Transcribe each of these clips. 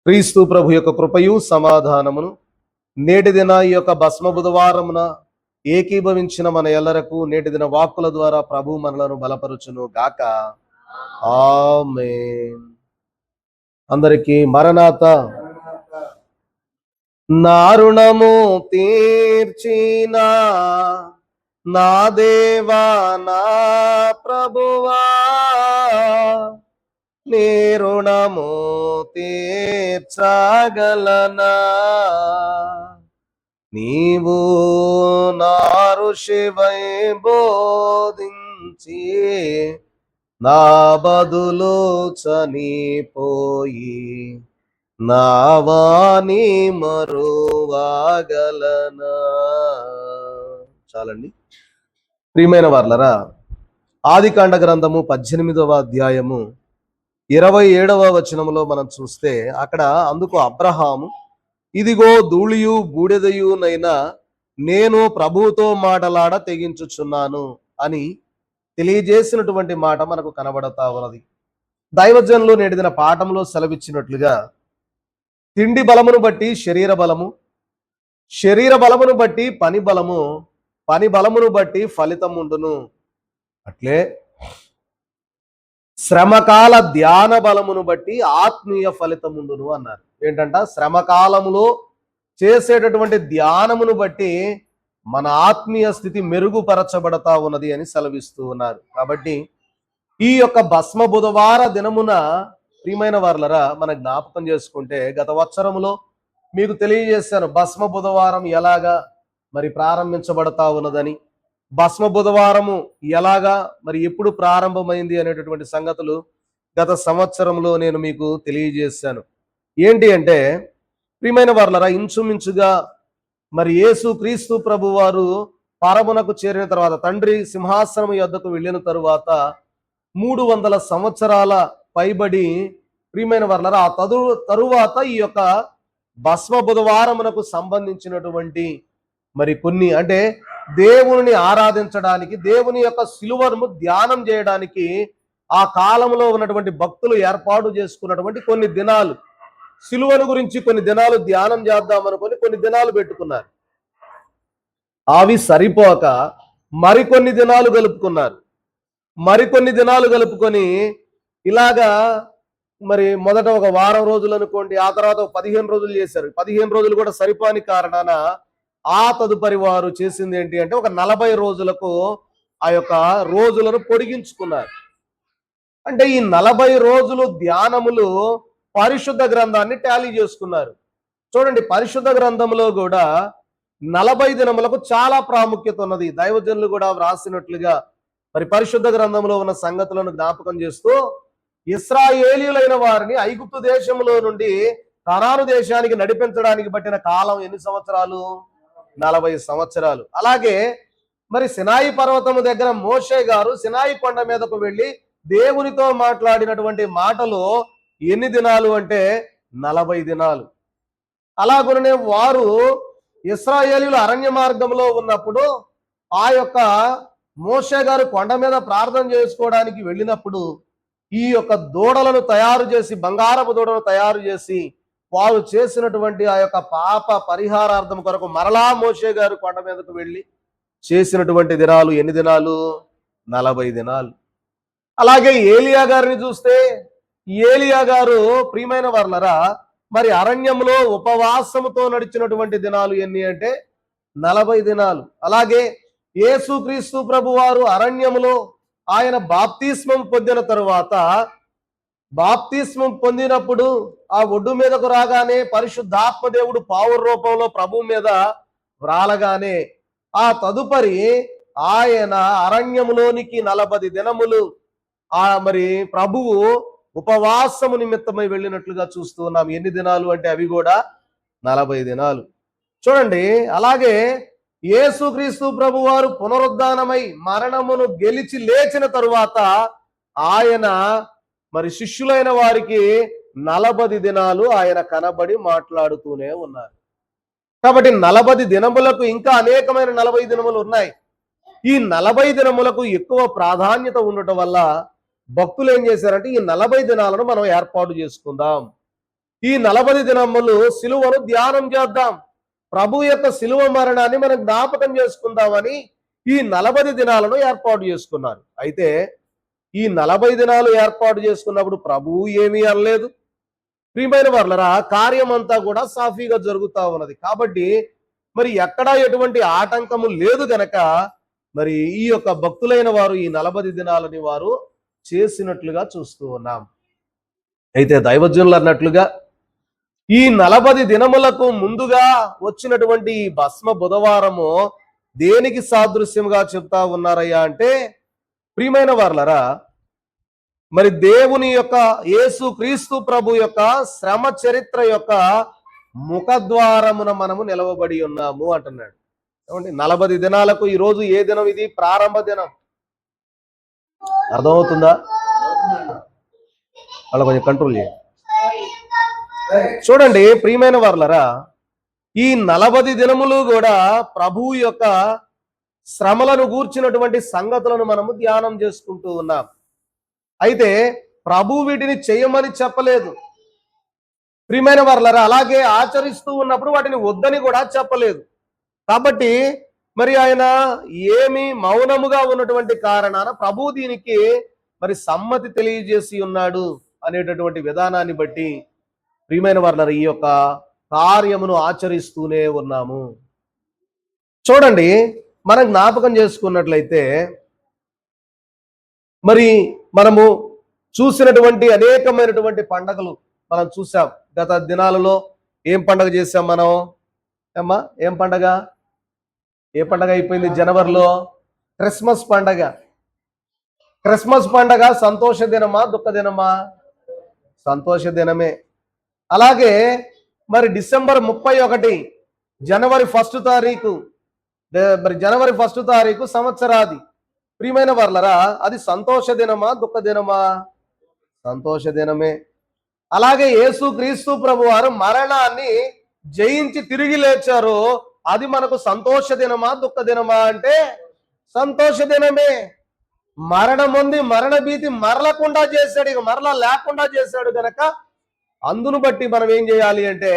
క్రీస్తు ప్రభు యొక్క కృపయు సమాధానమును నేటి దిన ఈ యొక్క భస్మ బుధవారమున ఏకీభవించిన మన ఎల్లరకు నేటి దిన వాక్కుల ద్వారా ప్రభు మనలను బలపరుచును గాక. ఆమేన్. అందరికీ మరణాత. నా రుణము తీర్చిన నా దేవా నా ప్రభువా, నీ రుణము తీర్చగలనా? నీవు నా ఋషివై బోధించి నా బదులు చనిపోయి నా వాణి మరువగలనా? చాలండి. ప్రియమైన వార్లరా, ఆదికాండ గ్రంథము 18వ అధ్యాయము 27వ వచనములో మనం చూస్తే అక్కడ అందుకు అబ్రహాము, ఇదిగో ధూళియు బూడిదయునైనా నేను ప్రభువుతో మాటలాడ తెగించుచున్నాను అని తెలియజేసినటువంటి మాట మనకు కనబడతా ఉన్నది. దైవజనులు నేటిదిన పాఠంలో సెలవిచ్చినట్లుగా తిండి బలమును బట్టి శరీర బలము, శరీర బలమును బట్టి పని బలము, పని బలమును బట్టి ఫలితం ఉండును. అట్లే శ్రమకాల ధ్యాన బలమును బట్టి ఆత్మీయ ఫలితం ఉండును అన్నారు. ఏంటంట? శ్రమకాలములో చేసేటటువంటి ధ్యానమును బట్టి మన ఆత్మీయ స్థితి మెరుగుపరచబడతా ఉన్నది అని సెలవిస్తూ ఉన్నారు. కాబట్టి ఈ యొక్క భస్మ బుధవార దినమున ప్రియమైన వార్లరా, మన జ్ఞాపకం చేసుకుంటే గత వత్సరములో మీకు తెలియజేశాను భస్మ బుధవారం ఎలాగా మరి ప్రారంభించబడతా ఉన్నదని, భస్మ బుధవారము ఎలాగా మరి ఎప్పుడు ప్రారంభమైంది అనేటటువంటి సంగతులు గత సంవత్సరంలో నేను మీకు తెలియజేశాను. ఏంటి అంటే ప్రియమైన వార్లరా, ఇంచుమించుగా మరి యేసు క్రీస్తు ప్రభు వారు పరమునకు చేరిన తర్వాత, తండ్రి సింహాసనం యొద్దకు వెళ్ళిన తరువాత 300 సంవత్సరాల పైబడి ప్రియమైన వార్లరా, ఆ తరువాత ఈ యొక్క భస్మ బుధవారమునకు సంబంధించినటువంటి మరి కొన్ని అంటే దేవుని ఆరాధించడానికి, దేవుని యొక్క సిలువను ధ్యానం చేయడానికి ఆ కాలంలో ఉన్నటువంటి భక్తులు ఏర్పాటు చేసుకున్నటువంటి కొన్ని దినాలు, సిలువను గురించి కొన్ని దినాలు ధ్యానం చేద్దాం అనుకొని కొన్ని దినాలు పెట్టుకున్నారు. అవి సరిపోక మరికొన్ని దినాలు కలుపుకున్నారు. మరికొన్ని దినాలు కలుపుకొని ఇలాగా మరి మొదట ఒక వారం రోజులు అనుకోండి, ఆ తర్వాత 15 రోజులు చేశారు. 15 రోజులు కూడా సరిపోని కారణాన ఆ తదుపరి వారు చేసింది ఏంటి అంటే ఒక 40 రోజులకు ఆ యొక్క రోజులను పొడిగించుకున్నారు. అంటే ఈ 40 రోజులు ధ్యానములు పరిశుద్ధ గ్రంథాన్ని టాలీ చేసుకున్నారు. చూడండి, పరిశుద్ధ గ్రంథంలో కూడా 40 దినములకు చాలా ప్రాముఖ్యత ఉన్నది. దైవజనులు కూడా వ్రాసినట్లుగా మరి పరిశుద్ధ గ్రంథంలో ఉన్న సంగతులను జ్ఞాపకం చేస్తూ, ఇశ్రాయేలీయులైన వారిని ఐగుప్తు దేశంలో నుండి కనాను దేశానికి నడిపించడానికి పట్టిన కాలం ఎన్ని సంవత్సరాలు? 40 సంవత్సరాలు. అలాగే మరి సినాయి పర్వతము దగ్గర మోషే గారు సినాయి కొండ మీదకు వెళ్ళి దేవునితో మాట్లాడినటువంటి మాటలు ఎన్ని దినాలు అంటే 40 దినాలు. అలాగనే వారు ఇశ్రాయేలీయులు అరణ్య మార్గంలో ఉన్నప్పుడు ఆ యొక్క మోషే గారు కొండ మీద ప్రార్థన చేసుకోవడానికి వెళ్ళినప్పుడు ఈ యొక్క దూడలను తయారు చేసి, బంగారపు దూడలను తయారు చేసి వారు చేసినటువంటి ఆ యొక్క పాప పరిహారార్థం కొరకు మరలా మోషే గారు కొండ మీదకు వెళ్ళి చేసినటువంటి దినాలు ఎన్ని దినాలు? 40 దినాలు. అలాగే ఏలియా గారిని చూస్తే, ఏలియా గారు ప్రియమైన వర్లరా మరి అరణ్యంలో ఉపవాసముతో నడిచినటువంటి దినాలు ఎన్ని అంటే 40 దినాలు. అలాగే యేసుక్రీస్తు ప్రభు వారు అరణ్యములో ఆయన బాప్తిస్మం పొందిన తరువాత, బాప్తిస్మం పొందినప్పుడు ఆ ఒడ్డు మీదకు రాగానే పరిశుద్ధాత్మ దేవుడు పావుర రూపంలో ప్రభు మీద వ్రాలగానే ఆ తదుపరి ఆయన అరణ్యములోనికి 40 దినములు మరి ప్రభువు ఉపవాసము నిమిత్తమై వెళ్ళినట్లుగా చూస్తూ ఉన్నాం. ఎన్ని దినాలు అంటే అవి కూడా 40 దినాలు. చూడండి, అలాగే యేసుక్రీస్తు ప్రభు వారు పునరుద్ధానమై మరణమును గెలిచి లేచిన తరువాత ఆయన మరి శిష్యులైన వారికి 40 దినాలు ఆయన కనబడి మాట్లాడుతూనే ఉన్నారు. కాబట్టి 40 దినములకు ఇంకా అనేకమైన 40 దినములు ఉన్నాయి. ఈ 40 దినములకు ఎక్కువ ప్రాధాన్యత ఉండటం వల్ల భక్తులు ఏం చేశారంటే ఈ 40 దినాలను మనం ఏర్పాటు చేసుకుందాం. ఈ 40 దినములు సిలువను ధ్యానం చేద్దాం, ప్రభు యొక్క సిలువ మరణాన్ని మనం జ్ఞాపకం చేసుకుందామని ఈ 40 దినాలను ఏర్పాటు చేసుకున్నారు. అయితే ఈ 40 దినాలు ఏర్పాటు చేసుకున్నప్పుడు ప్రభువు ఏమీ అనలేదు. ప్రియమైన వాళ్ళరా, కార్యం అంతా కూడా సాఫీగా జరుగుతూ ఉన్నది. కాబట్టి మరి ఎక్కడా ఎటువంటి ఆటంకము లేదు గనక మరి ఈ యొక్క భక్తులైన వారు ఈ 40 దినాలని వారు చేసినట్లుగా చూస్తూ ఉన్నాం. అయితే దైవజనులు అన్నట్లుగా ఈ 40 దినములకు ముందుగా వచ్చినటువంటి ఈ భస్మ బుధవారము దేనికి సాదృశ్యంగా చెప్తా ఉన్నారయ్యా అంటే, ప్రియమైన వారలరా, మరి దేవుని యొక్క యేసు క్రీస్తు ప్రభు యొక్క శ్రమ చరిత్ర యొక్క ముఖద్వారమున మనము నిలవబడి ఉన్నాము అంటున్నాడు. ఏమండి, 40 దినాలకు ఈరోజు ఏ దినం? ఇది ప్రారంభ దినం. అర్థమవుతుందా? అలా కొంచెం కంట్రోల్ చేయండి. చూడండి ప్రియమైన వారలరా, ఈ 40 దినములు కూడా ప్రభువు యొక్క శ్రమలను గూర్చినటువంటి సంగతులను మనము ధ్యానం చేసుకుంటూ ఉన్నాం. అయితే ప్రభు వీటిని చేయమని చెప్పలేదు ప్రియమైన వారలరా, అలాగే ఆచరిస్తూ ఉన్నప్పుడు వాటిని వద్దని కూడా చెప్పలేదు. కాబట్టి మరి ఆయన ఏమి మౌనముగా ఉన్నటువంటి కారణాన ప్రభు దీనికి మరి సమ్మతి తెలియజేసి ఉన్నాడు అనేటటువంటి విధానాన్ని బట్టి ప్రియమైన వారలారా, ఈ యొక్క కార్యమును ఆచరిస్తూనే ఉన్నాము. చూడండి, మనం జ్ఞాపకం చేసుకున్నట్లయితే మరి మనము చూసినటువంటి అనేకమైనటువంటి పండగలు మనం చూసాం. గత దినాలలో ఏం పండగ చేసాం మనం? ఏమ్మా, ఏం పండగ? ఏ పండగ అయిపోయింది జనవరిలో? క్రిస్మస్ పండగ. క్రిస్మస్ పండగ సంతోష దినమా దుఃఖ దినమా? సంతోష దినమే. అలాగే మరి డిసెంబర్ 31 జనవరి 1 తారీఖు, మరి జనవరి 1 తారీఖు సంవత్సరాది. ప్రియమైన వారలారా, అది సంతోష దినమా దుఃఖ దినమా? సంతోష దినమే. అలాగే యేసు క్రీస్తు ప్రభు వారు మరణాన్ని జయించి తిరిగి లేచారు, అది మనకు సంతోష దినమా దుఃఖ దినమా అంటే సంతోష దినమే. మరణం ఉంది, మరణ భీతి మరలకుండా చేశాడు, ఇక మరలా లేకుండా చేశాడు గనక అందును బట్టి మనం ఏం చేయాలి అంటే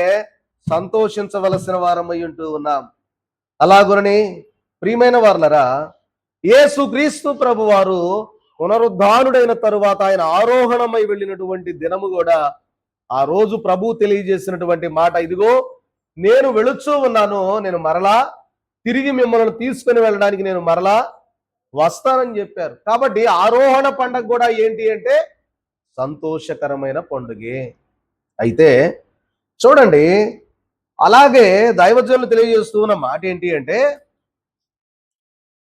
సంతోషించవలసిన వారమై ఉంటూ ఉన్నాం. అలాగునని ప్రియమైన వారలరా, యేసు క్రీస్తు ప్రభు వారు పునరుద్ధానుడైన తరువాత ఆయన ఆరోహణమై వెళ్ళినటువంటి దినము కూడా ఆ రోజు ప్రభు తెలియజేసినటువంటి మాట, ఇదిగో నేను వెళుచూ ఉన్నాను, నేను మరలా తిరిగి మిమ్మల్ని తీసుకుని వెళ్ళడానికి నేను మరలా వస్తానని చెప్పారు. కాబట్టి ఆరోహణ పండుగ కూడా ఏంటి అంటే సంతోషకరమైన పండుగే. అయితే చూడండి, అలాగే దైవజనులు తెలియజేస్తూ ఉన్న మాట ఏంటి అంటే,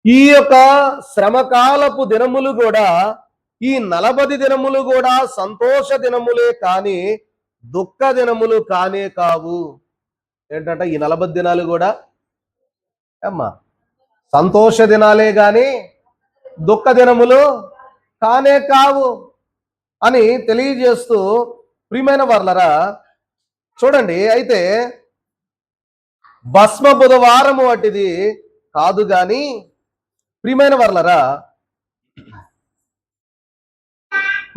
ఈ యొక్క శ్రమకాలపు దినములు కూడా, ఈ 40 దినములు కూడా సంతోష దినములే కానీ దుఃఖ దినములు కానే కావు. ఏంటంటే ఈ 40 దినాలు కూడా అమ్మా సంతోష దినాలే గాని దుఃఖ దినములు కానే కావు అని తెలియజేస్తూ, ప్రియమైన వారలారా చూడండి, అయితే భస్మ బుధవారము వాటిది కాదు గాని ప్రియమైన వారలారా,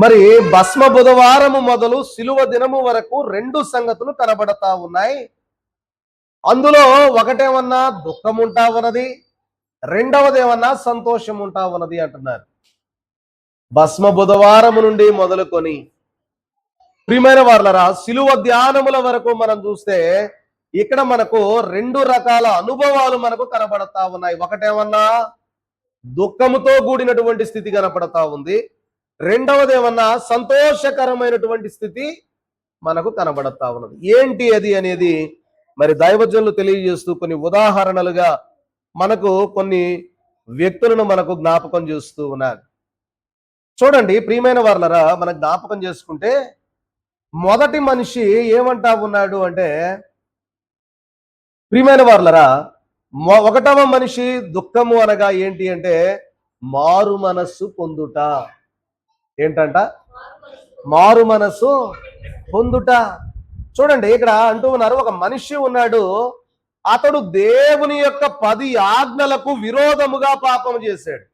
మరి భస్మ బుధవారము మొదలు సిలువ దినము వరకు 2 సంగతులు కనబడతా ఉన్నాయి. అందులో ఒకటేమన్నా దుఃఖం ఉంటా ఉన్నది, రెండవదేమన్నా సంతోషం ఉంటా ఉన్నది అంటున్నారు. భస్మ బుధవారము నుండి మొదలుకొని ప్రియమైన వారలారా సిలువ ధ్యానముల వరకు మనం చూస్తే ఇక్కడ మనకు 2 రకాల అనుభవాలు మనకు కనబడతా ఉన్నాయి. ఒకటేమన్నా దుఃఖముతో కూడినటువంటి స్థితి కనపడతా ఉంది, రెండవదేమన్నా సంతోషకరమైనటువంటి స్థితి మనకు కనబడతా ఉన్నది. ఏంటి అది అనేది మరి దైవజనులు తెలియజేస్తూ కొన్ని ఉదాహరణలుగా మనకు కొన్ని వ్యక్తులను మనకు జ్ఞాపకం చేస్తూ ఉన్నారు. చూడండి ప్రియమైన వారలారా, మనం జ్ఞాపకం చేసుకుంటే మొదటి మనిషి ఏమంటా ఉన్నాడు అంటే, ప్రియమైన వారలారా, 1వ మనిషి దుఃఖము అనగా ఏంటి అంటే మారు మనస్సు పొందుట. ఏంటంట? మారు మనస్సు పొందుట. చూడండి, ఇక్కడ అంటూ ఉన్నారు, ఒక మనిషి ఉన్నాడు, అతడు దేవుని యొక్క 10 ఆజ్ఞలకు విరోధముగా పాపం చేశాడు.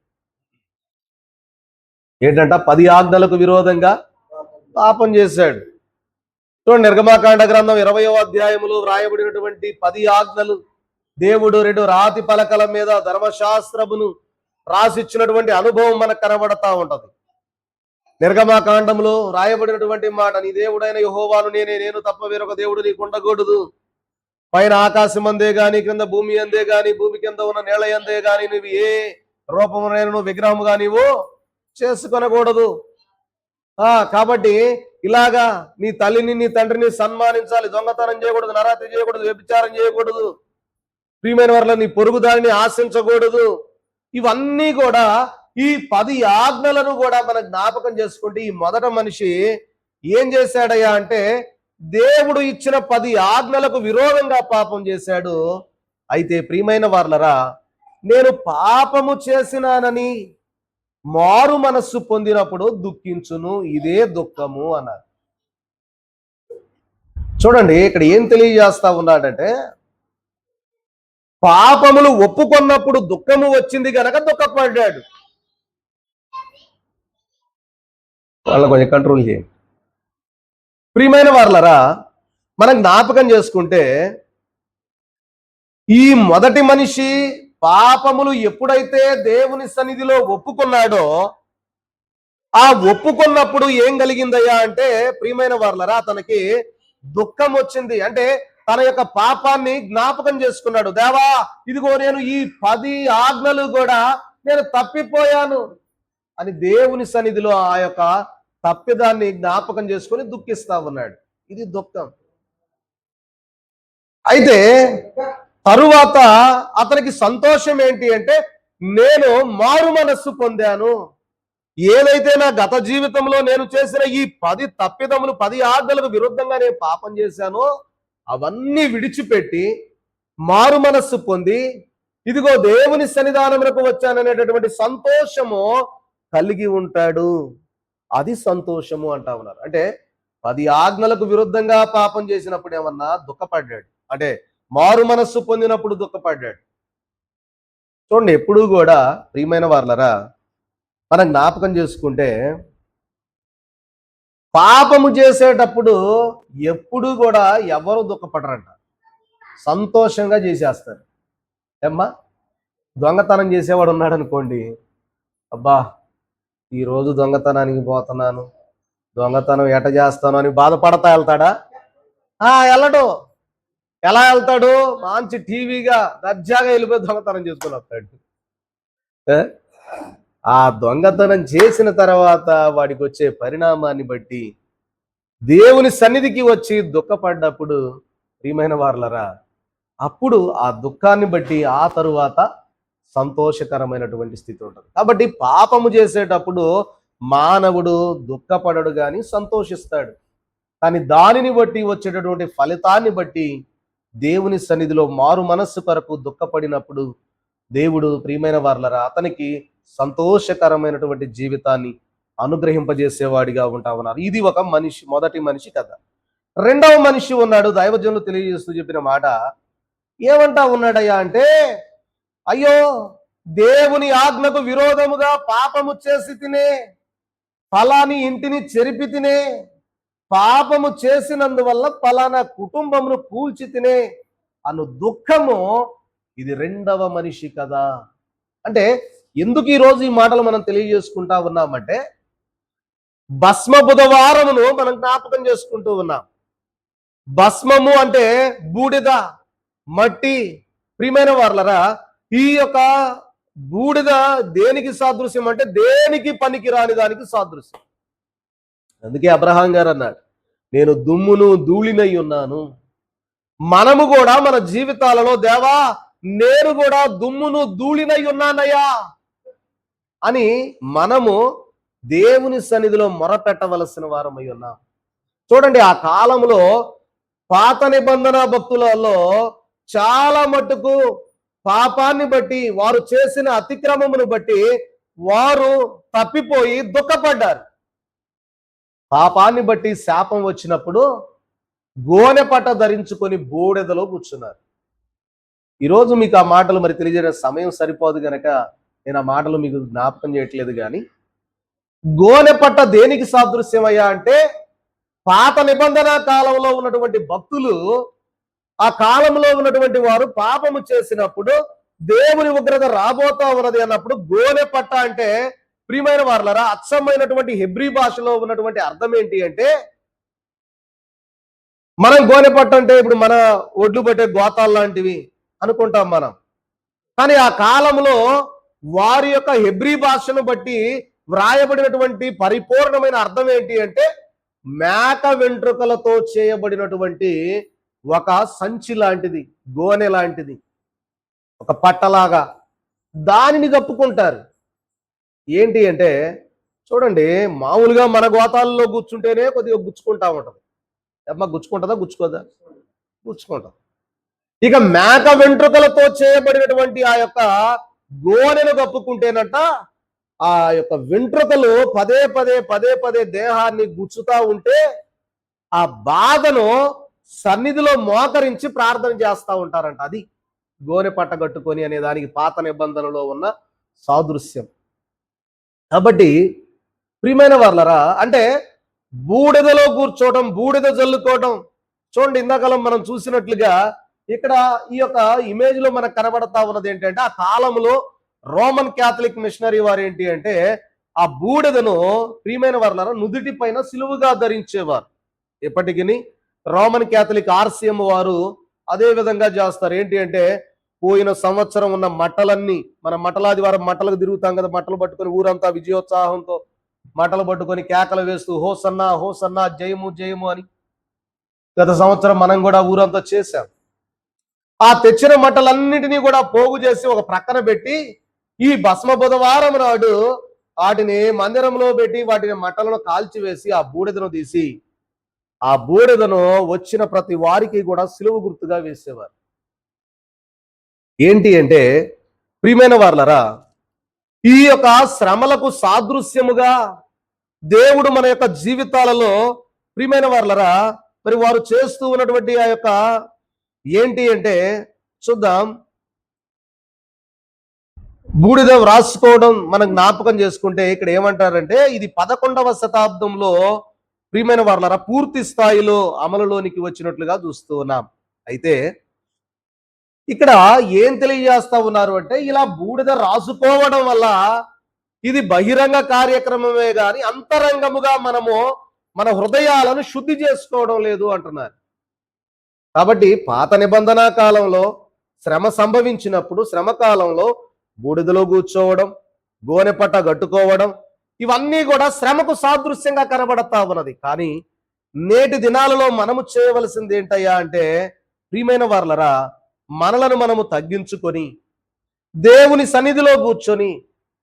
ఏంటంట? 10 ఆజ్ఞలకు విరోధంగా పాపం చేశాడు. చూడండి, నిర్గమాకాండ గ్రంథం 20వ అధ్యాయములో వ్రాయబడినటువంటి 10 ఆజ్ఞలు, దేవుడు 2 రాతి పలకల మీద ధర్మశాస్త్రమును రాసిచ్చినటువంటి అనుభవం మనకు కనబడతా ఉంటది. నిర్గమాకాండంలో రాయబడినటువంటి మాట, నీ దేవుడైన యెహోవాను నేను తప్ప వేరొక దేవుడు నీకు ఉండకూడదు. పైన ఆకాశం అందే గాని, క్రింద భూమి అందే గాని, భూమి కింద ఉన్న నేల అందే గాని నువ్వు ఏ రూపమునైనా విగ్రహముగా నీవు చేసుకొనకూడదు. కాబట్టి ఇలాగా నీ తల్లిని నీ తండ్రిని సన్మానించాలి, దొంగతనం చేయకూడదు, నరాతి చేయకూడదు, వ్యభిచారం చేయకూడదు, ప్రియమైన వారిలో నీ పొరుగు దానిని ఆశించకూడదు. ఇవన్నీ కూడా ఈ 10 ఆజ్ఞలను కూడా మనం జ్ఞాపకం చేసుకుంటే ఈ మొదట మనిషి ఏం చేశాడయ్యా అంటే దేవుడు ఇచ్చిన 10 ఆజ్ఞలకు విరోధంగా పాపం చేశాడు. అయితే ప్రియమైన వార్లరా, నేను పాపము చేసినానని మారు మనస్సు పొందినప్పుడు దుఃఖించును, ఇదే దుఃఖము అన్నారు. చూడండి, ఇక్కడ ఏం తెలియజేస్తా ఉన్నాడంటే పాపములు ఒప్పుకున్నప్పుడు దుఃఖము వచ్చింది గనక దుఃఖపడ్డాడు. వాళ్ళ కొంచెం కంట్రోల్ చేయండి. ప్రియమైన వార్లరా, మనం జ్ఞాపకం చేసుకుంటే ఈ మొదటి మనిషి పాపములు ఎప్పుడైతే దేవుని సన్నిధిలో ఒప్పుకున్నాడో ఆ ఒప్పుకున్నప్పుడు ఏం కలిగిందయ్యా అంటే ప్రియమైన వార్లరా, అతనికి దుఃఖం వచ్చింది. అంటే తన యొక్క పాపాన్ని జ్ఞాపకం చేసుకున్నాడు. దేవా, ఇదిగో నేను ఈ 10 ఆజ్ఞలు కూడా నేను తప్పిపోయాను అని దేవుని సన్నిధిలో ఆ యొక్క తప్పిదాన్ని జ్ఞాపకం చేసుకొని దుఃఖిస్తా ఉన్నాడు. ఇది దుఃఖం. అయితే తరువాత అతనికి సంతోషం ఏంటి అంటే నేను మారు మనస్సు పొందాను. ఏదైతే నా గత జీవితంలో నేను చేసిన ఈ 10 తప్పిదములు 10 ఆజ్ఞలకు విరుద్ధంగా నేను పాపం చేశానో అవన్నీ విడిచిపెట్టి మారు మనస్సు పొంది ఇదిగో దేవుని సన్నిధానమునకు వచ్చాననేటటువంటి సంతోషము కలిగి ఉంటాడు. అది సంతోషము అంటా ఉన్నారు. అంటే 10 ఆజ్ఞలకు విరుద్ధంగా పాపం చేసినప్పుడు ఏమన్నా దుఃఖపడ్డాడు, అంటే మారు మనస్సు పొందినప్పుడు దుఃఖపడ్డాడు. చూడండి, ఎప్పుడూ కూడా ప్రియమైన వార్లరా, మనం జ్ఞాపకం చేసుకుంటే పాపము చేసేటప్పుడు ఎప్పుడు కూడా ఎవరు దుఃఖపడరంట, సంతోషంగా చేసేస్తారు. ఏమ్మా, దొంగతనం చేసేవాడు ఉన్నాడు అనుకోండి, అబ్బా ఈరోజు దొంగతనానికి పోతున్నాను, దొంగతనం ఎట చేస్తాను అని బాధపడతా వెళ్తాడా? వెళ్ళడు. ఎలా వెళ్తాడు? మంచి టీవీగా దర్జాగా వెళ్ళిపోయి దొంగతనం చేసుకుని వస్తాడు. ఆ దొంగతనం చేసిన తర్వాత వాడికి వచ్చే పరిణామాన్ని బట్టి దేవుని సన్నిధికి వచ్చి దుఃఖపడ్డప్పుడు ప్రియమైన వార్లరా, అప్పుడు ఆ దుఃఖాన్ని బట్టి ఆ తరువాత సంతోషకరమైనటువంటి స్థితి ఉంటుంది. కాబట్టి పాపము చేసేటప్పుడు మానవుడు దుఃఖపడడు కానీ సంతోషిస్తాడు. కానీ దానిని బట్టి వచ్చేటటువంటి ఫలితాన్ని బట్టి దేవుని సన్నిధిలో మారు మనస్సు కొరకు దుఃఖపడినప్పుడు దేవుడు ప్రియమైన వార్లరా అతనికి సంతోషకరమైనటువంటి జీవితాన్ని అనుగ్రహింపజేసేవాడిగా ఉంటా ఉన్నారు. ఇది ఒక మనిషి, మొదటి మనిషి కథ. రెండవ మనిషి ఉన్నాడు. దైవజనులు తెలియజేస్తూ చెప్పిన మాట ఏమంటా ఉన్నాడయ్యా అంటే, అయ్యో దేవుని ఆజ్ఞకు విరోధముగా పాపము చేసి తినే, ఫలాని ఇంటిని చెరిపి తినే, పాపము చేసినందువల్ల ఫలానా కుటుంబమును కూల్చి తినే అను దుఃఖము ఇది రెండవ మనిషి కదా. అంటే ఎందుకు ఈరోజు ఈ మాటలు మనం తెలియజేసుకుంటా ఉన్నామంటే భస్మ బుధవారమును మనం జ్ఞాపకం చేసుకుంటూ ఉన్నాం. భస్మము అంటే బూడిద, మట్టి. ప్రియమైన వార్లరా, ఈ యొక్క బూడిద దేనికి సాదృశ్యం అంటే దేనికి పనికి రాని దానికి సాదృశ్యం. అందుకే అబ్రహాం గారు అన్నాడు, నేను దుమ్మును ధూళినై ఉన్నాను. మనము కూడా మన జీవితాలలో దేవా నేను కూడా దుమ్మును ధూళినై ఉన్నానయ్యా అని మనము దేవుని సన్నిధిలో మొరపెట్టవలసిన వారమై ఉన్నాం. చూడండి, ఆ కాలంలో పాత నిబంధన భక్తులలో చాలా మట్టుకు పాపాన్ని బట్టి, వారు చేసిన అతిక్రమమును బట్టి వారు తప్పిపోయి దుఃఖపడ్డారు. పాపాన్ని బట్టి శాపం వచ్చినప్పుడు గోనె పట్ట ధరించుకొని బూడిదలో కూర్చున్నారు. ఈరోజు మీకు ఆ మాటలు మరి తెలియజేయడం సమయం సరిపోదు గనక నేను ఆ మాటలు మీకు జ్ఞాపకం చేయట్లేదు. కానీ గోనె పట్ట దేనికి సాదృశ్యమయ్యా అంటే పాత నిబంధన కాలంలో ఉన్నటువంటి భక్తులు, ఆ కాలంలో ఉన్నటువంటి వారు పాపము చేసినప్పుడు దేవుని ఉగ్రత రాబోతా ఉన్నది అన్నప్పుడు గోనె పట్ట అంటే, ప్రియమైన వారలారా, అచ్చమైనటువంటి హెబ్రీ భాషలో ఉన్నటువంటి అర్థం ఏంటి అంటే, మనం గోనె పట్ట అంటే ఇప్పుడు మన ఒడ్లు పట్టే గోతాలు లాంటివి అనుకుంటాం మనం. కానీ ఆ కాలంలో వారి యొక్క హెబ్రీ భాషను బట్టి వ్రాయబడినటువంటి పరిపూర్ణమైన అర్థం ఏంటి అంటే, మేక వెంట్రుకలతో చేయబడినటువంటి ఒక సంచి లాంటిది, గోనె లాంటిది, ఒక పట్టలాగా దానిని కప్పుకుంటారు. ఏంటి అంటే, చూడండి, మామూలుగా మన గోతాల్లో కూర్చుంటేనే కొద్దిగా గుచ్చుకుంటా ఉంటది. అమ్మ గుచ్చుకుంటుందా, గుచ్చుకోదా? గుచ్చుకుంటాం. ఇక మేక వెంట్రుకలతో చేయబడినటువంటి ఆ యొక్క గోనెను కప్పుకుంటేనట, ఆ యొక్క వెంట్రుకలు పదే పదే పదే పదే దేహాన్ని గుచ్చుతా ఉంటే ఆ బాధను సన్నిధిలో మోకరించి ప్రార్థన చేస్తూ ఉంటారంట. అది గోనె పట్ట కట్టుకొని అనే దానికి పాత నిబంధనలో ఉన్న సాదృశ్యం. కాబట్టి ప్రియమైన వాళ్ళరా, అంటే బూడిదలో కూర్చోవడం, బూడిద జల్లుకోవడం. చూడండి, ఇందాకలం మనం చూసినట్లుగా ఇక్కడ ఈ యొక్క ఇమేజ్ లో మనకు కనబడతా ఉన్నది ఏంటంటే, ఆ కాలంలో రోమన్ క్యాథలిక్ మిషనరీ వారు ఏంటి అంటే, ఆ బూడిదను ప్రియమైన వాళ్ళరా నుదుటి పైన సిలువుగా ధరించేవారు. ఎప్పటికీ రోమన్ క్యాథలిక్ ఆర్సిఎం వారు అదే విధంగా చేస్తారు. ఏంటి అంటే, పోయిన సంవత్సరం ఉన్న మట్టలన్నీ, మన మట్టలాదివారం మట్టలకు తిరుగుతాం కదా, మట్టలు పట్టుకొని ఊరంతా విజయోత్సాహంతో మట్టలు పట్టుకొని కేకలు వేస్తూ హోసన్నా హోసన్నా జయము జయము అని గత సంవత్సరం మనం కూడా ఊరంతా చేశాం. ఆ తెచ్చిన మట్టలన్నిటినీ కూడా పోగు చేసి ఒక ప్రక్కన పెట్టి, ఈ భస్మ బుధవారం నాడు వాటిని మందిరంలో పెట్టి వాటిని మట్టలను కాల్చివేసి ఆ బూడిదను తీసి, ఆ బూడిదను వచ్చిన ప్రతి వారికి కూడా సిలువ గుర్తుగా వేసేవారు. ఏంటి అంటే, ప్రియమైన వార్లరా, ఈ యొక్క శ్రమలకు సాదృశ్యముగా దేవుడు మన యొక్క జీవితాలలో, ప్రియమైన వార్లరా, మరి వారు చేస్తూ ఉన్నటువంటి ఆ యొక్క ఏంటి అంటే చూద్దాం. బూడిద వ్రాసుకోవడం మనం జ్ఞాపకం చేసుకుంటే ఇక్కడ ఏమంటారంటే, ఇది 11వ శతాబ్దంలో ప్రియమైన వార్లరా పూర్తి స్థాయిలో అమలులోనికి వచ్చినట్లుగా చూస్తూ ఉన్నాం. అయితే ఇక్కడ ఏం తెలియజేస్తా ఉన్నారు అంటే, ఇలా బూడిద రాసుకోవడం వల్ల ఇది బహిరంగ కార్యక్రమమే గాని అంతరంగముగా మనము మన హృదయాలను శుద్ధి చేసుకోవడం లేదు అంటున్నారు. కాబట్టి పాత నిబంధన కాలంలో శ్రమ సంభవించినప్పుడు, శ్రమ కాలంలో బూడిదలో కూర్చోవడం, గోనె పట్ట కట్టుకోవడం, ఇవన్నీ కూడా శ్రమకు సాదృశ్యంగా కనబడతా ఉన్నది. కానీ నేటి దినాలలో మనము చేయవలసింది ఏంటయ్యా అంటే, ప్రియమైన వార్లరా, మనలను మనము తగ్గించుకొని దేవుని సన్నిధిలో కూర్చొని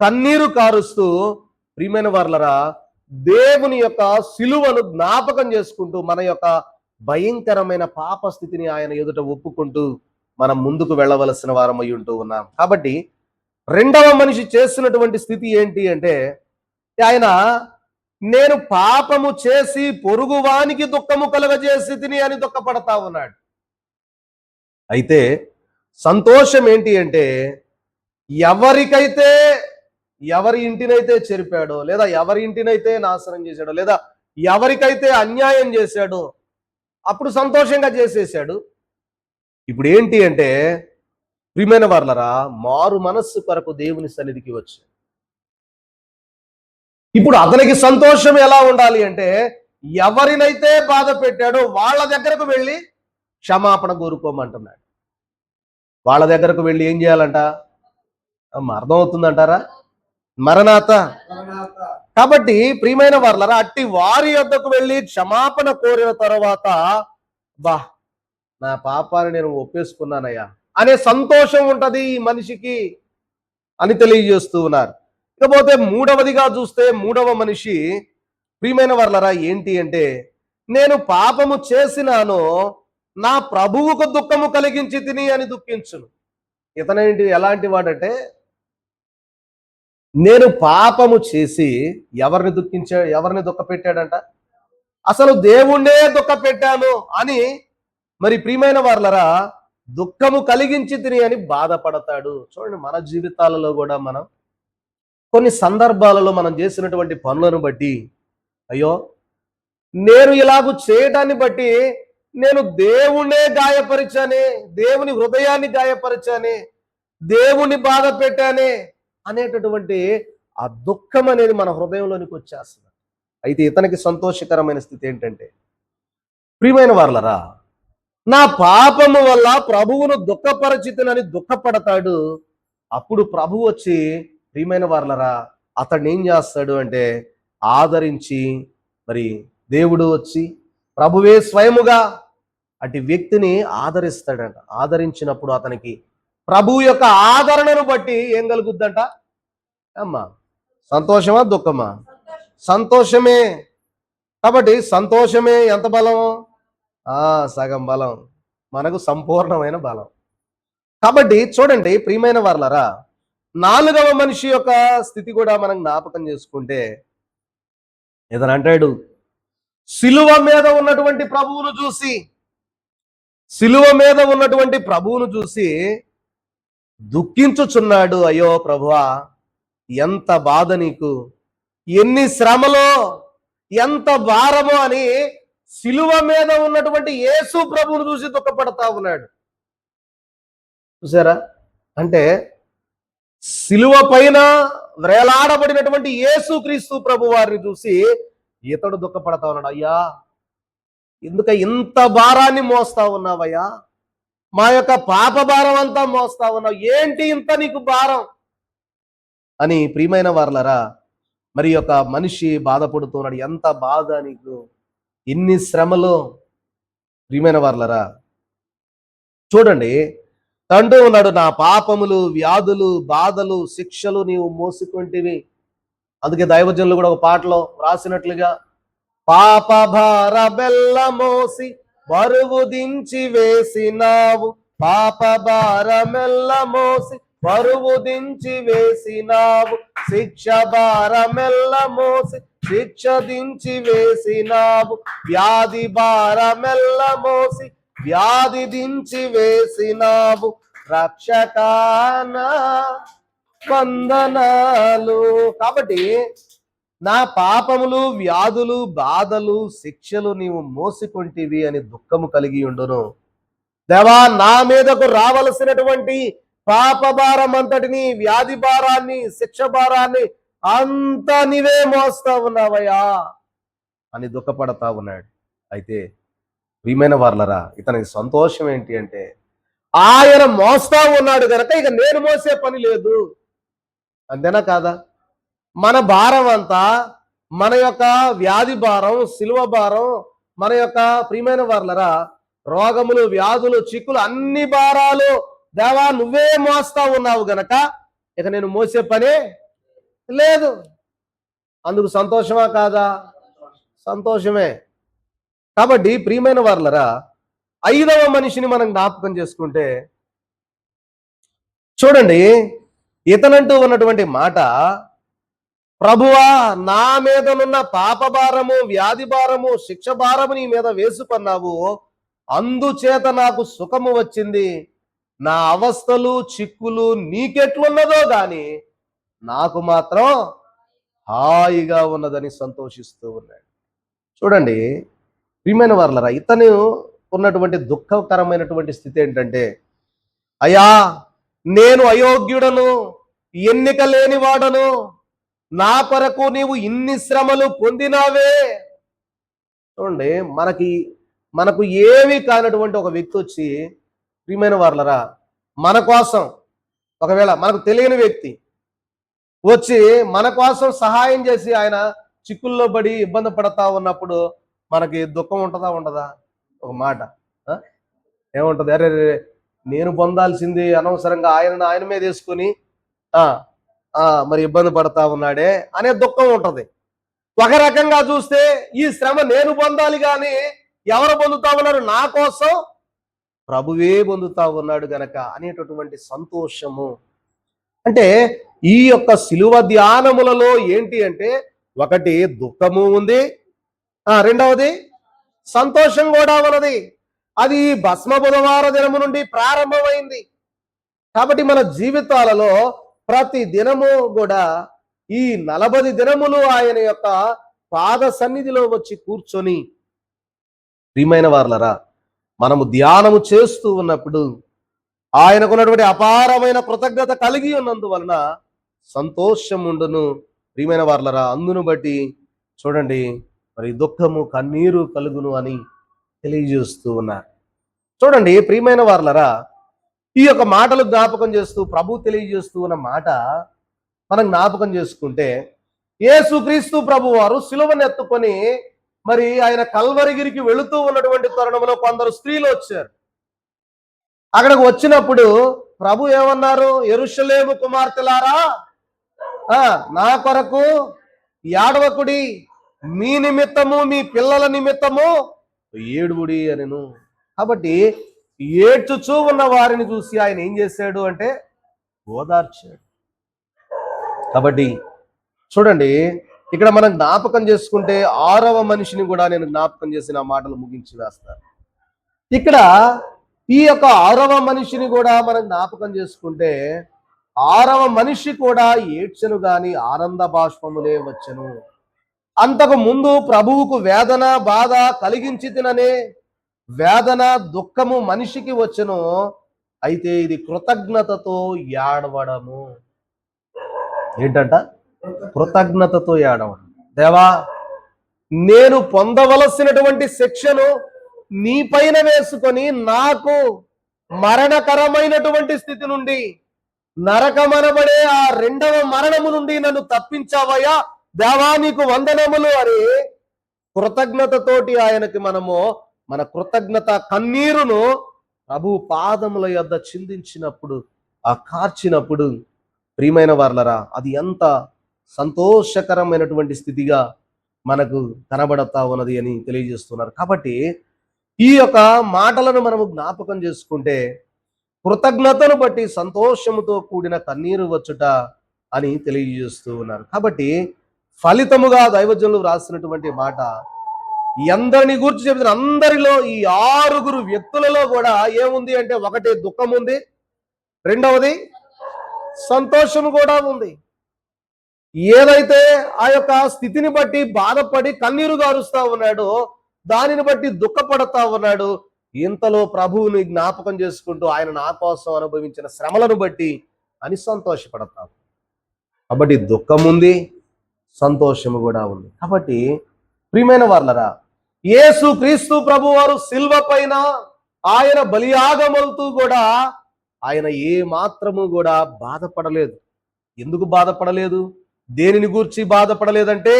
కన్నీరు కారుస్తూ, ప్రియమైన వార్లరా, దేవుని యొక్క సిలువను జ్ఞాపకం చేసుకుంటూ మన యొక్క భయంకరమైన పాప స్థితిని ఆయన ఎదుట ఒప్పుకుంటూ మనం ముందుకు వెళ్ళవలసిన వారమై ఉంటూ ఉన్నాం. కాబట్టి రెండవ మనిషి చేస్తున్నటువంటి స్థితి ఏంటి అంటే, ఆయన నేను పాపము చేసి పొరుగువానికి దుఃఖము కలుగజేసి తిని అని దుఃఖపడతా ఉన్నాడు. అయితే సంతోషం ఏంటి అంటే, ఎవరికైతే ఎవరి ఇంటినైతే చెరిపాడో, లేదా ఎవరి ఇంటినైతే నాశనం చేశాడో, లేదా ఎవరికైతే అన్యాయం చేశాడో అప్పుడు సంతోషంగా చేసేసాడు. ఇప్పుడు ఏంటి అంటే, ప్రియమైన వార్లరా, మారు మనస్సు కొరకు దేవుని సన్నిధికి వచ్చి ఇప్పుడు అతనికి సంతోషం ఎలా ఉండాలి అంటే, ఎవరినైతే బాధ పెట్టాడో వాళ్ళ దగ్గరకు వెళ్ళి క్షమాపణ కోరుకోమంటున్నాడు. వాళ్ళ దగ్గరకు వెళ్ళి ఏం చేయాలంట? అర్థమవుతుందంటారా? మరణాత. కాబట్టి ప్రియమైన వార్లరా, అట్టి వారి యొద్దకు వెళ్ళి క్షమాపణ కోరిన తర్వాత, బా నా పాపాన్ని నేను ఒప్పేసుకున్నానయ్యా అనే సంతోషం ఉంటది ఈ మనిషికి అని తెలియజేస్తూ ఉన్నారు. ఇకపోతే మూడవదిగా చూస్తే, మూడవ మనిషి ప్రియమైన వార్లరా ఏంటి అంటే, నేను పాపము చేసినాను, నా ప్రభువుకు దుఃఖము కలిగించి తిని అని దుఃఖించును. ఇతనేంటి, ఎలాంటి వాడంటే, నేను పాపము చేసి ఎవరిని దుఃఖపెట్టాడంట? అసలు దేవుణ్ణే దుఃఖపెట్టాను అని మరి ప్రియమైన వార్లరా దుఃఖము కలిగించి తిని అని బాధపడతాడు. చూడండి, మన జీవితాలలో కూడా మనం కొన్ని సందర్భాలలో మనం చేసినటువంటి పనులను బట్టి, అయ్యో నేను ఇలాగూ చేయడాన్ని బట్టి నేను దేవుణ్ణే గాయపరిచానే, దేవుని హృదయాన్ని గాయపరిచానే, దేవుని బాధ పెట్టానే అనేటటువంటి ఆ దుఃఖం అనేది మన హృదయంలోనికి వచ్చేస్తుంది. అయితే ఇతనికి సంతోషకరమైన స్థితి ఏంటంటే, ప్రియమైన వారలరా, నా పాపము వల్ల ప్రభువును దుఃఖపరచితునని దుఃఖపడతాడు. అప్పుడు ప్రభు వచ్చి, ప్రియమైన వారలరా, అతన్ని ఏం చేస్తాడు అంటే ఆదరించి, మరి దేవుడు వచ్చి ప్రభువే స్వయముగా అటు వ్యక్తిని ఆదరిస్తాడంట. ఆదరించినప్పుడు అతనికి ప్రభు యొక్క ఆదరణను బట్టి ఏం కలుగుద్దంట అమ్మా? సంతోషమా దుఃఖమా? సంతోషమే. కాబట్టి సంతోషమే ఎంత బలం? సగం బలం, మనకు సంపూర్ణమైన బలం. కాబట్టి చూడండి ప్రియమైన వారలారా, 4వ మనిషి యొక్క స్థితి కూడా మనం జ్ఞాపకం చేసుకుంటే ఇతను అంటాడు, సిలువ మీద ఉన్నటువంటి ప్రభువును చూసి దుఃఖించుచున్నాడు. అయ్యో ప్రభువా, ఎంత బాధ నీకు, ఎన్ని శ్రమలో, ఎంత భారమో అని సిలువ మీద ఉన్నటువంటి యేసు ప్రభువును చూసి దుఃఖపడతా ఉన్నాడు. చూసారా? అంటే సిలువ పైన వేలాడబడినటువంటి యేసు క్రీస్తు ప్రభు వారిని చూసి ఇతడు దుఃఖపడతా ఉన్నాడు. అయ్యా, ఎందుక ఇంత భారాన్ని మోస్తా ఉన్నావయ్యా, మా యొక్క పాప భారం అంతా మోస్తా ఉన్నావు, ఏంటి ఇంత నీకు భారం అని ప్రియమైన వారలరా మరి యొక్క మనిషి బాధపడుతున్నాడు. ఎంత బాధ నీకు, ఇన్ని శ్రమలు. ప్రియమైన వారలరా చూడండి, తండ్రి ఉన్నాడు, నా పాపములు, వ్యాధులు, బాధలు, శిక్షలు నీవు మోసుకుంటేవి. అందుకే దైవజనులు కూడా ఒక పాటలో రాసినట్లుగా, పాప భార బెల్ల మోసి బరువు దించి వేసినావు, పాప భార మెల్ల మోసి బరువు దించి వేసినావు, శిక్ష భార మెల్ల మోసి శిక్ష దించి వేసినావు, వ్యాధి భార మెల్ల మోసి వ్యాధి దించి వేసినావు, రక్షకానా వందనాలు. కాబట్టి నా పాపములు, వ్యాధులు, బాధలు, శిక్షలు నీవు మోసికొంటివి అని దుఃఖము కలిగి ఉండును. దేవా, నా మీదకు రావలసినటువంటి పాప భారం అంతటిని, వ్యాధి భారాన్ని, శిక్ష భారాన్ని అంతా నీవే మోస్తా ఉన్నావయ్యా అని దుఃఖపడతా ఉన్నాడు. అయితే ప్రియమైన వారలరా, ఇతనికి సంతోషం ఏంటి అంటే, ఆయన మోస్తా ఉన్నాడు కనుక ఇక నేను మోసే పని లేదు. అంతేనా కాదా? మన భారం అంతా, మన యొక్క వ్యాధి భారం, సిలువ భారం, మన యొక్క ప్రియమైన వారలరా రోగములు, వ్యాధులు, చిక్కులు, అన్ని భారాలు దేవా నువ్వే మోస్తా ఉన్నావు గనక ఇక నేను మోసే పనే లేదు. అందుకు సంతోషమా కాదా? సంతోషమే. కాబట్టి ప్రియమైన వారలరా 5వ మనిషిని మనం జ్ఞాపకం చేసుకుంటే చూడండి, ఇతనంటూ ఉన్నటువంటి మాట, ప్రభువా, నా మీదనున్న పాప భారము, వ్యాధి భారము, శిక్ష భారము నీ మీద వేసుకున్నావు, అందుచేత నాకు సుఖము వచ్చింది. నా అవస్థలు, చిక్కులు నీకెట్లున్నదో గాని నాకు మాత్రం హాయిగా ఉన్నదని సంతోషిస్తూ ఉన్నాడు. చూడండి ప్రియమైన వారలారా, ఇతను ఉన్నటువంటి దుఃఖకరమైనటువంటి స్థితి ఏంటంటే, అయ్యా, నేను అయోగ్యుడను, ఎన్నిక లేనివాడను, నా కొరకు నీవు ఇన్ని శ్రమలు పొందినావే. చూడండి, మనకు ఏమీ కానటువంటి ఒక వ్యక్తి వచ్చి, ప్రియమైన వారలరా, మన కోసం, ఒకవేళ మనకు తెలియని వ్యక్తి వచ్చి మన కోసం సహాయం చేసి ఆయన చిక్కుల్లో పడి ఇబ్బంది పడతా ఉన్నప్పుడు మనకి దుఃఖం ఉంటుందా ఉండదా? ఒక మాట ఏముంటుంది? అరే నేను పొందాల్సింది అనవసరంగా ఆయన మీద వేసుకుని మరి ఇబ్బంది పడతా ఉన్నాడే అనే దుఃఖం ఉంటది. ఒక రకంగా చూస్తే ఈ శ్రమ నేను పొందాలి కానీ ఎవరు పొందుతా ఉన్నారు? నా కోసం ప్రభువే పొందుతా ఉన్నాడు గనక అనేటటువంటి సంతోషము. అంటే ఈ యొక్క శిలువ ధ్యానములలో ఏంటి అంటే, ఒకటి దుఃఖము ఉంది, రెండవది సంతోషం కూడా ఉన్నది. అది భస్మ బుధవార దినము నుండి ప్రారంభమైంది. కాబట్టి మన జీవితాలలో ప్రతి దినము కూడా ఈ 40 దినములు ఆయన యొక్క పాద సన్నిధిలో వచ్చి కూర్చొని ప్రియమైన వారలరా మనము ధ్యానము చేస్తూ ఉన్నప్పుడు ఆయనకున్నటువంటి అపారమైన కృతజ్ఞత కలిగి ఉన్నందువలన సంతోషం ఉండును. ప్రియమైన వారలరా అందును బట్టి చూడండి మరి దుఃఖము కన్నీరు కలుగును అని తెలియజేస్తూ ఉన్నారు. చూడండి ప్రియమైన వారలరా ఈ యొక్క మాటలు జ్ఞాపకం చేస్తూ ప్రభు తెలియజేస్తూ ఉన్న మాట మనం జ్ఞాపకం చేసుకుంటే యేసుక్రీస్తు ప్రభు వారు సిలువను ఎత్తుకొని మరి ఆయన కల్వరిగిరికి వెళుతూ ఉన్నటువంటి తరుణంలో కొందరు స్త్రీలు వచ్చారు. అక్కడికి వచ్చినప్పుడు ప్రభు ఏమన్నారు? యెరూషలేము కుమార్తెలారా నా కొరకు ఏడవకుడి, మీ నిమిత్తము మీ పిల్లల నిమిత్తము ఏడువుడి అనెను. కాబట్టి ఏడ్చుచూ ఉన్న వారిని చూసి ఆయన ఏం చేశాడు అంటే ఓదార్చాడు. కాబట్టి చూడండి ఇక్కడ మనం జ్ఞాపకం చేసుకుంటే 6వ మనిషిని కూడా నేను జ్ఞాపకం చేసిన మాటలు ముగించి వేస్తాను. ఇక్కడ ఈ యొక్క 6వ మనిషిని కూడా మనం జ్ఞాపకం చేసుకుంటే 6వ మనిషి కూడా ఏడ్చెను గాని ఆనంద బాష్పములే వచ్చెను. అంతకు ముందు ప్రభువుకు వేదన బాధ కలిగించి తిననే వేదన దుఃఖము మనిషికి వచ్చెను, అయితే ఇది కృతజ్ఞతతో ఏడవడము. ఏంటంట? కృతజ్ఞతతో ఏడవడం. దేవా నేను పొందవలసినటువంటి శిక్షను నీ పైన వేసుకొని నాకు మరణకరమైనటువంటి స్థితి నుండి నరకమనబడే ఆ 2వ మరణము నుండి నన్ను తప్పించావయ్యా దేవా నీకు వందనములు అని కృతజ్ఞతతోటి ఆయనకి మనము మన కృతజ్ఞత కన్నీరును ప్రభు పాదముల యొద్ద చిందించినప్పుడు ఆ కార్చినప్పుడు ప్రియమైన వారలరా అది ఎంత సంతోషకరమైనటువంటి స్థితిగా మనకు కనబడతా ఉన్నది అని తెలియజేస్తున్నారు. కాబట్టి ఈ యొక్క మాటలను మనము జ్ఞాపకం చేసుకుంటే కృతజ్ఞతను బట్టి సంతోషముతో కూడిన కన్నీరు వచ్చుట అని తెలియజేస్తూ ఉన్నారు. కాబట్టి ఫలితముగా దైవజనులు రాసినటువంటి మాట ఎందరిని గురించి చెబుతున్న అందరిలో ఈ 6గురు వ్యక్తులలో కూడా ఏముంది అంటే ఒకటి దుఃఖం ఉంది, రెండవది సంతోషము కూడా ఉంది. ఏదైతే ఆ యొక్క స్థితిని బట్టి బాధపడి కన్నీరు గారుస్తా ఉన్నాడో దానిని బట్టి దుఃఖపడతా ఉన్నాడు. ఇంతలో ప్రభువుని జ్ఞాపకం చేసుకుంటూ ఆయన నా కోసం అనుభవించిన శ్రమలను బట్టి అని సంతోషపడతాం. కాబట్టి దుఃఖం ఉంది, సంతోషము కూడా ఉంది. కాబట్టి ప్రియమైన వారలరా యేసు క్రీస్తు ప్రభు వారు సిల్వ పైన ఆయన బలియాగమవుతూ కూడా ఆయన ఏ మాత్రము కూడా బాధపడలేదు. ఎందుకు బాధపడలేదు? దేనిని గూర్చి బాధపడలేదంటే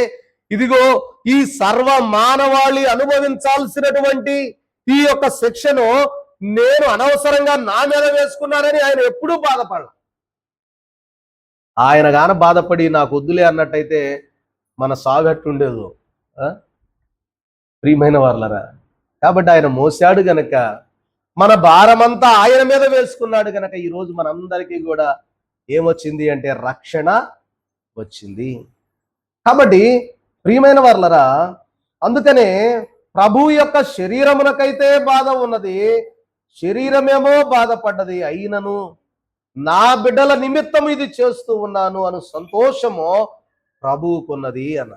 ఇదిగో ఈ సర్వ మానవాళి అనుభవించాల్సినటువంటి ఈ యొక్క శిక్షను నేను అనవసరంగా నా మీద వేసుకున్నానని ఆయన ఎప్పుడూ బాధపడ. ఆయన గాన బాధపడి నాకు వద్దులే అన్నట్టయితే మన సాగట్టుండేదు ప్రియమైన వారలరా. కాబట్టి ఆయన మోసాడు గనక మన భారమంతా ఆయన మీద వేసుకున్నాడు గనక ఈరోజు మనందరికీ కూడా ఏమొచ్చింది అంటే రక్షణ వచ్చింది. కాబట్టి ప్రియమైన వారలరా అందుకనే ప్రభు యొక్క శరీరమునకైతే బాధ ఉన్నది, శరీరమేమో బాధపడ్డది, అయినను నా బిడ్డల నిమిత్తం ఇది చేస్తూ ఉన్నాను అను సంతోషము ప్రభువుకున్నది అన్న.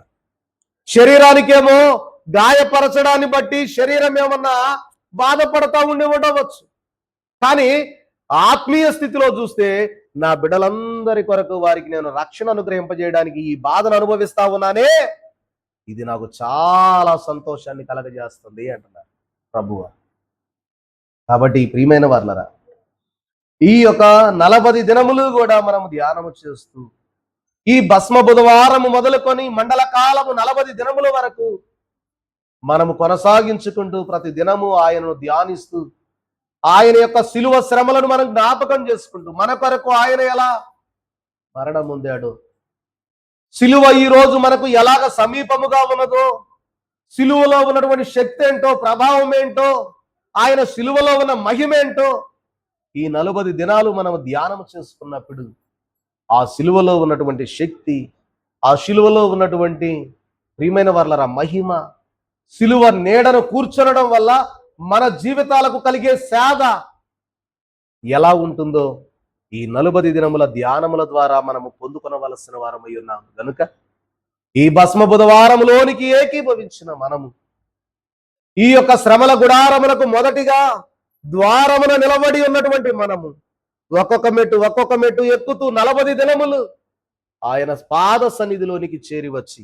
శరీరానికేమో గాయపరచడాన్ని బట్టి శరీరం ఏమన్నా బాధపడతా ఉండవచ్చు, కానీ ఆత్మీయ స్థితిలో చూస్తే నా బిడ్డలందరి కొరకు వారికి నేను రక్షణ అనుగ్రహింపజేయడానికి ఈ బాధను అనుభవిస్తా ఉన్నానే, ఇది నాకు చాలా సంతోషాన్ని కలగజేస్తుంది అంటున్నారు ప్రభువు. కాబట్టి ప్రియమైన వారలరా ఈ యొక్క 40 దినములు కూడా మనము ధ్యానము చేస్తూ ఈ భస్మ బుధవారము మొదలుకొని మండల కాలము 40 దినముల వరకు మనము కొనసాగించుకుంటూ ప్రతి దినము ఆయనను ధ్యానిస్తూ ఆయన యొక్క శిలువ శ్రమలను మనం జ్ఞాపకం చేసుకుంటూ మన కొరకు ఆయన ఎలా మరణం పొందాడు, శిలువ ఈ రోజు మనకు ఎలాగ సమీపముగా ఉన్నదో, శిలువలో ఉన్నటువంటి శక్తి ఏంటో, ప్రభావం ఏంటో, ఆయన శిలువలో ఉన్న మహిమేంటో ఈ 40 దినాలు మనం ధ్యానం చేసుకున్నప్పుడు ఆ శిలువలో ఉన్నటువంటి శక్తి, ఆ శిలువలో ఉన్నటువంటి ప్రియమైన వారలరా మహిమ, శిలువ నీడను కూర్చొనడం వల్ల మన జీవితాలకు కలిగే సేద ఎలా ఉంటుందో ఈ 40 దినముల ధ్యానముల ద్వారా మనము పొందుకొనవలసిన వారమై ఉన్నాము. కనుక ఈ భస్మ బుధవారంలోనికి ఏకీభవించిన మనము ఈ యొక్క శ్రమల గుడారములకు మొదటిగా ద్వారమున నిలబడి ఉన్నటువంటి మనము ఒక్కొక్క మెట్టు ఎక్కుతూ 40 దినములు ఆయన పాద సన్నిధిలోనికి చేరి వచ్చి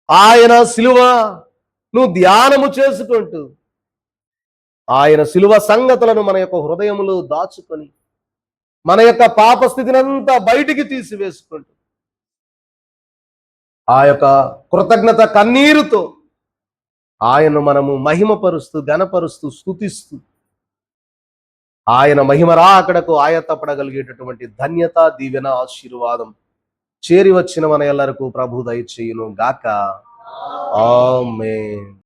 ఆయన సిలువను ధ్యానము చేసుకుంటూ ఆయన సిలువ సంగతులను మన యొక్క హృదయములో దాచుకొని మన యొక్క పాప స్థితినంతా బయటికి తీసివేసుకుంటూ ఆ యొక్క కృతజ్ఞత కన్నీరుతో ఆయన్ను మనము మహిమపరుస్తూ ఘనపరుస్తూ స్తుతిస్తూ ఆయన మహిమ రాకడకు ఆయత్తపడగలిగేటటువంటి ధన్యత దీవెన ఆశీర్వాదం చేరి వచ్చిన మన ఎల్లరకు ప్రభు దయచేయును గాక ఆమేన్.